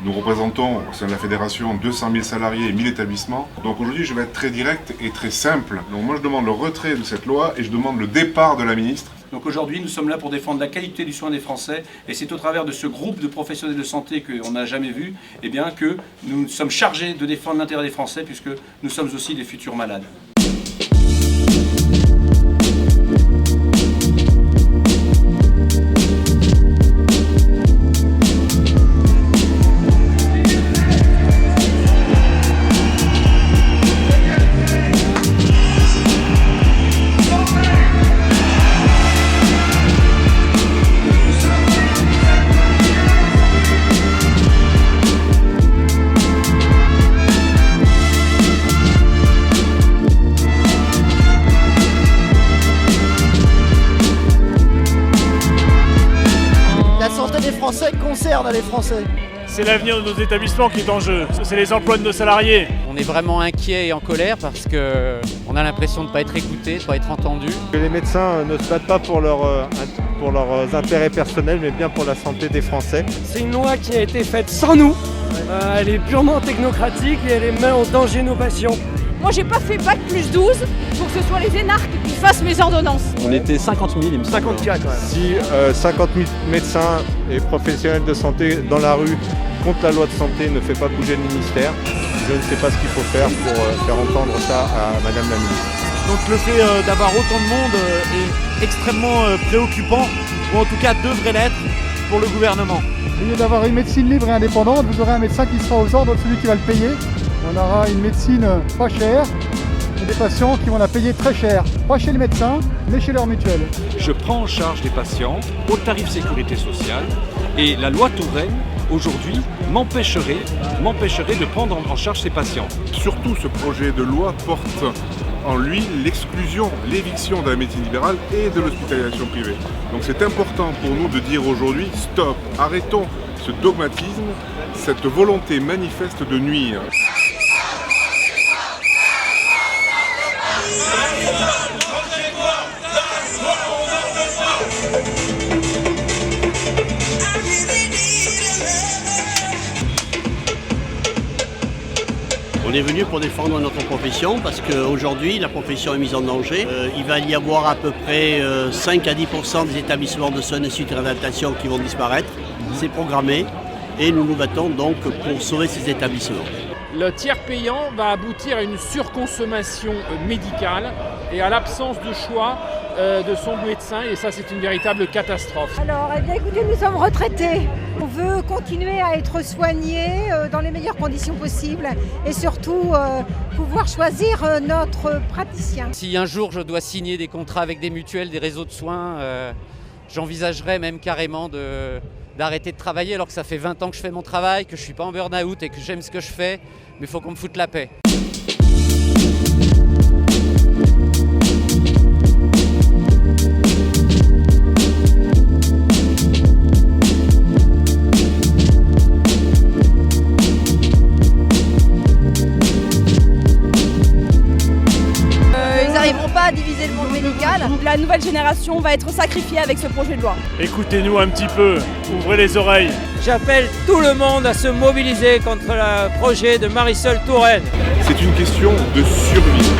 Nous représentons, au sein de la fédération, 200 000 salariés et 1000 établissements. Donc aujourd'hui, je vais être très direct et très simple. Donc moi, je demande le retrait de cette loi et je demande le départ de la ministre. Donc aujourd'hui, nous sommes là pour défendre la qualité du soin des Français et c'est au travers de ce groupe de professionnels de santé qu'on n'a jamais vu, que nous sommes chargés de défendre l'intérêt des Français puisque nous sommes aussi des futurs malades. La santé des Français concerne les Français. C'est l'avenir de nos établissements qui est en jeu, c'est les emplois de nos salariés. On est vraiment inquiet et en colère parce qu'on a l'impression de ne pas être écouté, de ne pas être entendu. Les médecins ne se battent pas pour leurs intérêts personnels, mais bien pour la santé des Français. C'est une loi qui a été faite sans nous. Elle est purement technocratique et elle met en danger nos patients. Moi, j'ai pas fait bac plus 12 pour que ce soit les énarques qui fassent mes ordonnances. On était 50 000, il me semble. 50 cas quand même. Si 50 000 médecins et professionnels de santé dans la rue contre la loi de santé ne fait pas bouger le ministère, je ne sais pas ce qu'il faut faire pour faire entendre ça à Madame la ministre. Donc le fait d'avoir autant de monde est extrêmement préoccupant, ou en tout cas devrait l'être pour le gouvernement. Au lieu d'avoir une médecine libre et indépendante, vous aurez un médecin qui sera aux ordres de celui qui va le payer. On aura une médecine pas chère et des patients qui vont la payer très cher. Pas chez le médecin, mais chez leur mutuelle. Je prends en charge les patients au tarif sécurité sociale et la loi Touraine, aujourd'hui, m'empêcherait de prendre en charge ces patients. Surtout, ce projet de loi porte en lui l'exclusion, l'éviction de la médecine libérale et de l'hospitalisation privée. Donc c'est important pour nous de dire aujourd'hui, stop, arrêtons ce dogmatisme, cette volonté manifeste de nuire. On est venu pour défendre notre profession parce qu'aujourd'hui la profession est mise en danger. Il va y avoir à peu près 5 à 10% des établissements de soins et suite et réadaptation qui vont disparaître. C'est programmé et nous nous battons donc pour sauver ces établissements. Le tiers payant va aboutir à une surconsommation médicale et à l'absence de choix de son médecin et ça c'est une véritable catastrophe. Alors, écoutez, nous sommes retraités. On veut continuer à être soignés dans les meilleures conditions possibles et surtout pouvoir choisir notre praticien. Si un jour je dois signer des contrats avec des mutuelles, des réseaux de soins, j'envisagerais même carrément d'arrêter de travailler alors que ça fait 20 ans que je fais mon travail, que je suis pas en burn-out et que j'aime ce que je fais, mais il faut qu'on me foute la paix. Pas à diviser le monde médical. La nouvelle génération va être sacrifiée avec ce projet de loi. Écoutez-nous un petit peu, ouvrez les oreilles. J'appelle tout le monde à se mobiliser contre le projet de Marisol Touraine. C'est une question de survie.